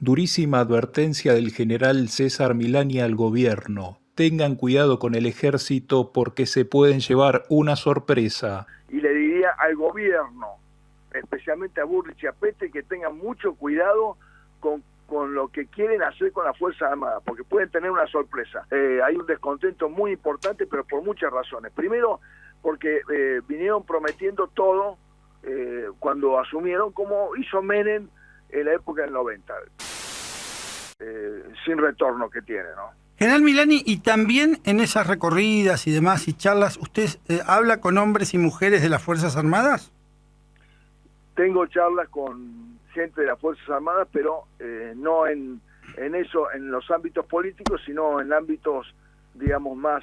Durísima advertencia del general César Milani al gobierno. Tengan cuidado con el ejército porque se pueden llevar una sorpresa. Y le diría al gobierno, especialmente a Bullrich y a Petri, que tengan mucho cuidado con lo que quieren hacer con las Fuerzas Armadas, porque pueden tener una sorpresa. Hay un descontento muy importante, pero por muchas razones. Primero, porque vinieron prometiendo todo cuando asumieron, como hizo Menem en la época del 90, sin retorno que tiene, ¿no? General Milani, y también en esas recorridas y demás y charlas, ¿usted habla con hombres y mujeres de las Fuerzas Armadas? Tengo charlas con gente de las Fuerzas Armadas, pero no en los ámbitos políticos, sino en ámbitos, digamos, más,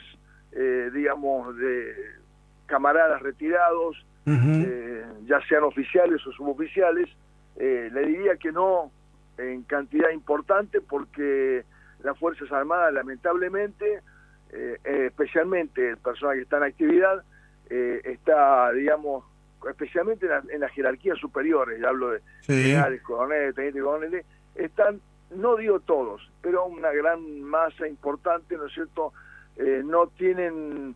digamos, de camaradas retirados, ya sean oficiales o suboficiales. Le diría que no en cantidad importante, porque las Fuerzas Armadas, lamentablemente, especialmente el personal que está en actividad, está, digamos, especialmente en las jerarquías superiores, ya hablo de generales, coroneles, tenientes coroneles, están, no digo todos, pero una gran masa importante, ¿no es cierto?, no tienen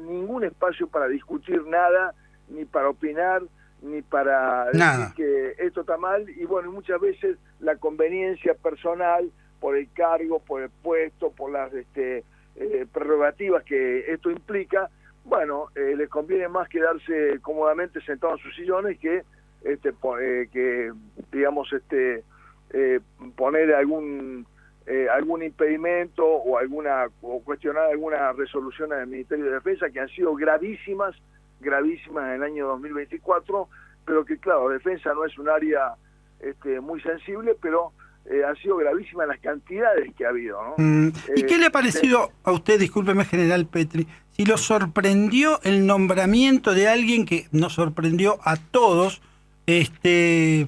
ningún espacio para discutir nada, ni para opinar, ni para decir que esto está mal, y bueno, muchas veces la conveniencia personal, por el cargo, por el puesto, por las prerrogativas que esto implica, bueno, les conviene más quedarse cómodamente sentados en sus sillones que digamos, poner algún impedimento o cuestionar alguna resolución del Ministerio de Defensa, que han sido gravísimas en el año 2024, pero que claro, defensa no es un área muy sensible, pero han sido gravísimas las cantidades que ha habido, ¿no? ¿Y qué le ha parecido a usted, discúlpeme, general Petri, si lo sorprendió el nombramiento de alguien que nos sorprendió a todos, el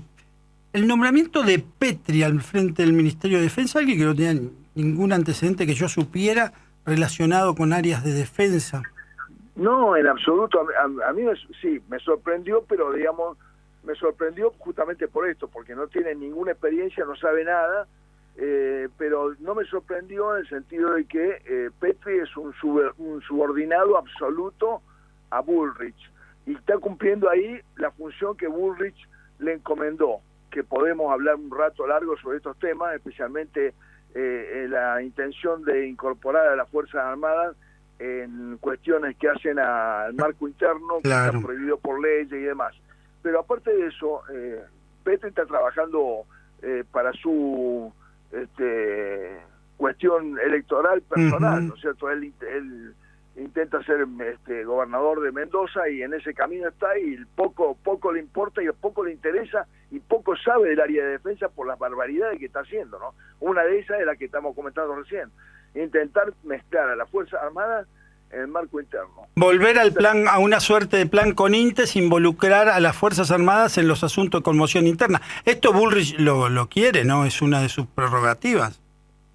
nombramiento de Petri al frente del Ministerio de Defensa, alguien que no tenía ningún antecedente que yo supiera relacionado con áreas de defensa? No, en absoluto. A mí sí, me sorprendió, pero digamos, me sorprendió justamente por esto, porque no tiene ninguna experiencia, no sabe nada, pero no me sorprendió en el sentido de que Petri es un subordinado absoluto a Bullrich, y está cumpliendo ahí la función que Bullrich le encomendó, que podemos hablar un rato largo sobre estos temas, especialmente la intención de incorporar a las Fuerzas Armadas en cuestiones que hacen al marco interno, claro, que está prohibido por leyes y demás. Pero aparte de eso, Petri está trabajando para su cuestión electoral personal, ¿no es cierto? Él intenta ser gobernador de Mendoza, y en ese camino está, y poco le importa y poco le interesa y poco sabe del área de defensa por las barbaridades que está haciendo, ¿no? Una de esas es la que estamos comentando recién, intentar mezclar a las Fuerzas Armadas en el marco interno. Volver al plan, a una suerte de plan con Intes, involucrar a las Fuerzas Armadas en los asuntos de conmoción interna. Esto Bullrich lo quiere, ¿no? Es una de sus prerrogativas.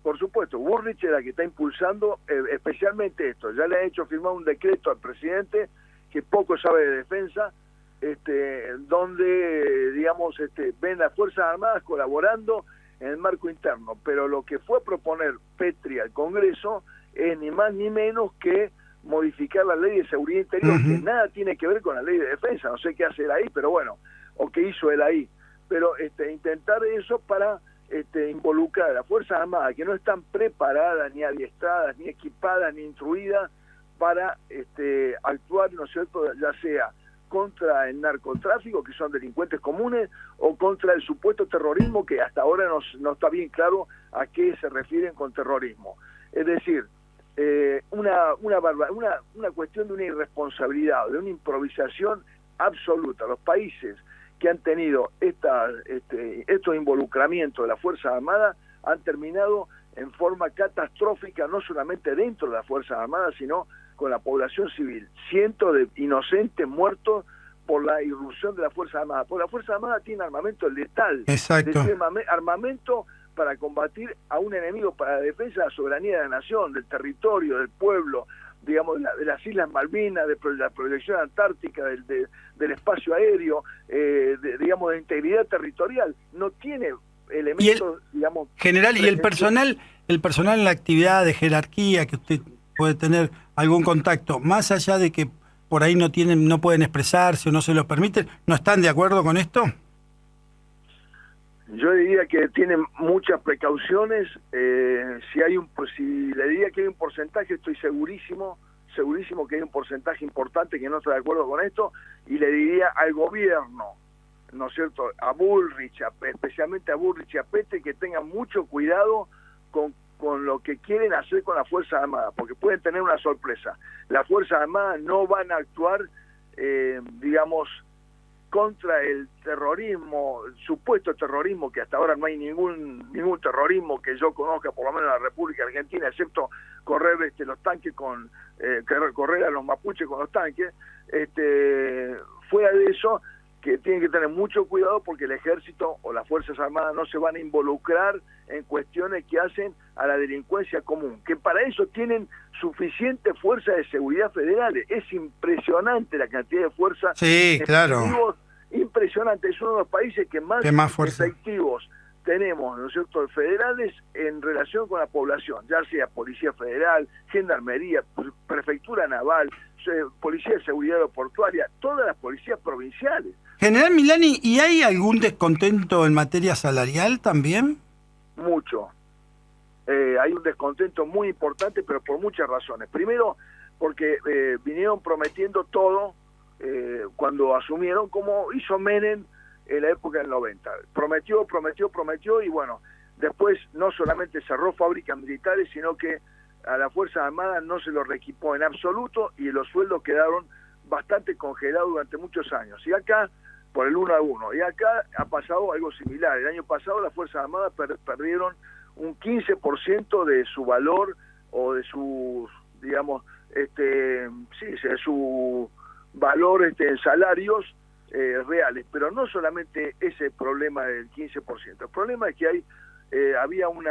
Por supuesto, Bullrich es la que está impulsando especialmente esto. Ya le ha hecho firmar un decreto al presidente que poco sabe de defensa, donde, digamos, ven las Fuerzas Armadas colaborando en el marco interno. Pero lo que fue a proponer Petri al Congreso es ni más ni menos que modificar la ley de seguridad interior, que nada tiene que ver con la ley de defensa. No sé qué hace él ahí, pero bueno, o qué hizo él ahí. Pero intentar eso para involucrar a las Fuerzas Armadas, que no están preparadas, ni adiestradas, ni equipadas, ni instruidas para actuar, ¿no es cierto?, ya sea contra el narcotráfico, que son delincuentes comunes, o contra el supuesto terrorismo, que hasta ahora no está bien claro a qué se refieren con terrorismo. Es decir, una cuestión de una irresponsabilidad, de una improvisación absoluta. Los países que han tenido estos involucramientos de las Fuerzas Armadas han terminado en forma catastrófica, no solamente dentro de las Fuerzas Armadas, sino con la población civil. Cientos de inocentes muertos por la irrupción de las Fuerzas Armadas. Porque las Fuerzas Armadas tienen armamento letal. Exacto. Armamento para combatir a un enemigo, para la defensa de la soberanía de la nación, del territorio, del pueblo, digamos, de las Islas Malvinas, de la proyección antártica, del espacio aéreo, digamos, de integridad territorial. No tiene elementos, digamos... General, y el personal en la actividad de jerarquía, que usted puede tener algún contacto, más allá de que por ahí no pueden expresarse o no se los permiten, ¿no están de acuerdo con esto? Yo diría que tienen muchas precauciones. Si le diría que hay un porcentaje, estoy segurísimo que hay un porcentaje importante que no está de acuerdo con esto, y le diría al gobierno, ¿no es cierto?, a Bullrich, especialmente a Bullrich y a Petri, que tengan mucho cuidado con lo que quieren hacer con las Fuerzas Armadas, porque pueden tener una sorpresa. Las Fuerzas Armadas no van a actuar, digamos, contra el terrorismo, el supuesto terrorismo, que hasta ahora no hay ningún terrorismo que yo conozca, por lo menos en la República Argentina, excepto correr los tanques correr a los mapuches con los tanques. Fuera de eso, que tienen que tener mucho cuidado, porque el ejército o las Fuerzas Armadas no se van a involucrar en cuestiones que hacen a la delincuencia común, que para eso tienen suficiente fuerza de seguridad federales. Es impresionante la cantidad de fuerzas. Sí, claro. Impresionante. Es uno de los países que más fuerza efectivos tenemos, ¿no es cierto?, federales en relación con la población, ya sea Policía Federal, Gendarmería, Prefectura Naval, Policía de Seguridad Aeroportuaria, todas las policías provinciales. General Milani, ¿y hay algún descontento en materia salarial también? Mucho. Hay un descontento muy importante, pero por muchas razones. Primero, porque vinieron prometiendo todo cuando asumieron, como hizo Menem en la época del 90. Prometió, y bueno, después no solamente cerró fábricas militares, sino que a las Fuerzas Armadas no se lo reequipó en absoluto, y los sueldos quedaron bastante congelados durante muchos años. Y acá, por el 1 a 1, y acá ha pasado algo similar. El año pasado las Fuerzas Armadas perdieron un 15% de su valor, o de sus, digamos, de su valor en salarios reales. Pero no solamente ese problema del 15%. El problema es que había un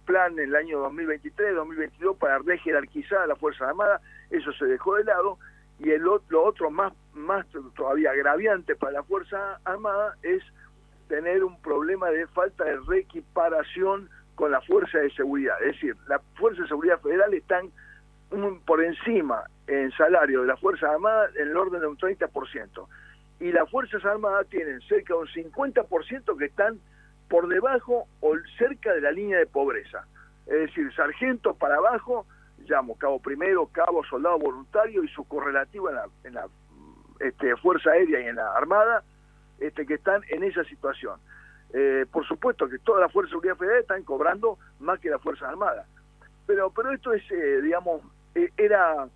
plan en el año 2023-2022 para rejerarquizar a las Fuerzas Armadas. Eso se dejó de lado, y lo otro más todavía agraviante para la Fuerza Armada es tener un problema de falta de reequiparación con la Fuerza de Seguridad. Es decir, las Fuerzas de Seguridad Federal están por encima en salario de las Fuerzas Armadas en el orden de un 30%, y las Fuerzas Armadas tienen cerca de un 50% que están por debajo o cerca de la línea de pobreza. Es decir, sargentos para abajo, llamo cabo primero, cabo, soldado voluntario y su correlativo en la Fuerza Aérea y en la Armada, que están en esa situación. Por supuesto que todas las Fuerzas de Seguridad Federal están cobrando más que las Fuerzas Armadas. Pero esto es, era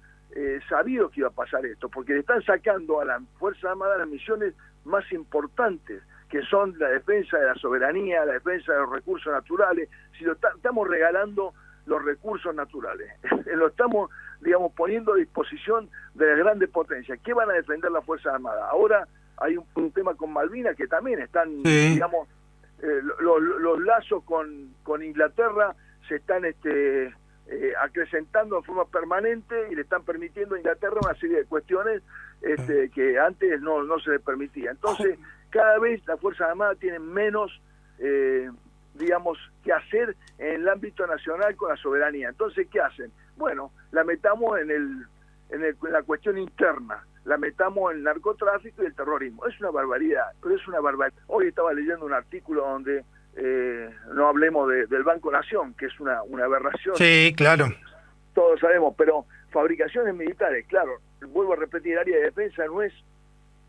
sabido que iba a pasar esto, porque le están sacando a las Fuerzas Armadas las misiones más importantes, que son la defensa de la soberanía, la defensa de los recursos naturales. Si estamos regalando los recursos naturales, lo estamos, digamos, poniendo a disposición de las grandes potencias. ¿Qué van a defender las Fuerzas Armadas? Ahora hay un tema con Malvinas, que también están, digamos, los lazos con Inglaterra se están acrecentando en forma permanente, y le están permitiendo a Inglaterra una serie de cuestiones que antes no se le permitía. Entonces, cada vez las Fuerzas Armadas tienen menos, digamos, que hacer en el ámbito nacional con la soberanía. Entonces, ¿qué hacen? Bueno, la metamos en la cuestión interna, la metamos en el narcotráfico y el terrorismo. Es una barbaridad, pero es una barbaridad. Hoy estaba leyendo un artículo donde no hablemos del Banco Nación, que es una aberración. Sí, claro. Todos sabemos, pero fabricaciones militares, claro, vuelvo a repetir, el área de defensa no es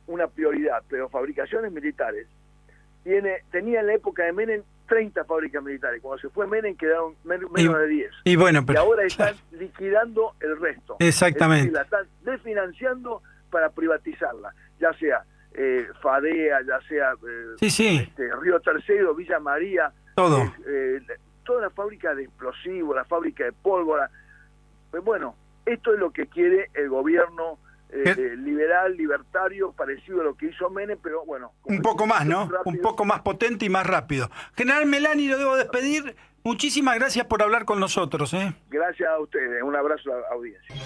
una prioridad, pero fabricaciones militares. Tenía en la época de Menem 30 fábricas militares. Cuando se fue Menem quedaron menos de 10. Y bueno, y ahora están liquidando el resto. Exactamente. Es decir, la están desfinanciando para privatizarla, ya sea FADEA, ya sea Río Tercero, Villa María, todo. Toda la fábrica de explosivos, la fábrica de pólvora. Bueno, esto es lo que quiere el gobierno liberal, libertario, parecido a lo que hizo Menem, pero bueno. Un poco más, ¿no? Rápido. Un poco más potente y más rápido. General Milani, lo debo despedir. Muchísimas gracias por hablar con nosotros. Gracias a ustedes. Un abrazo a la audiencia.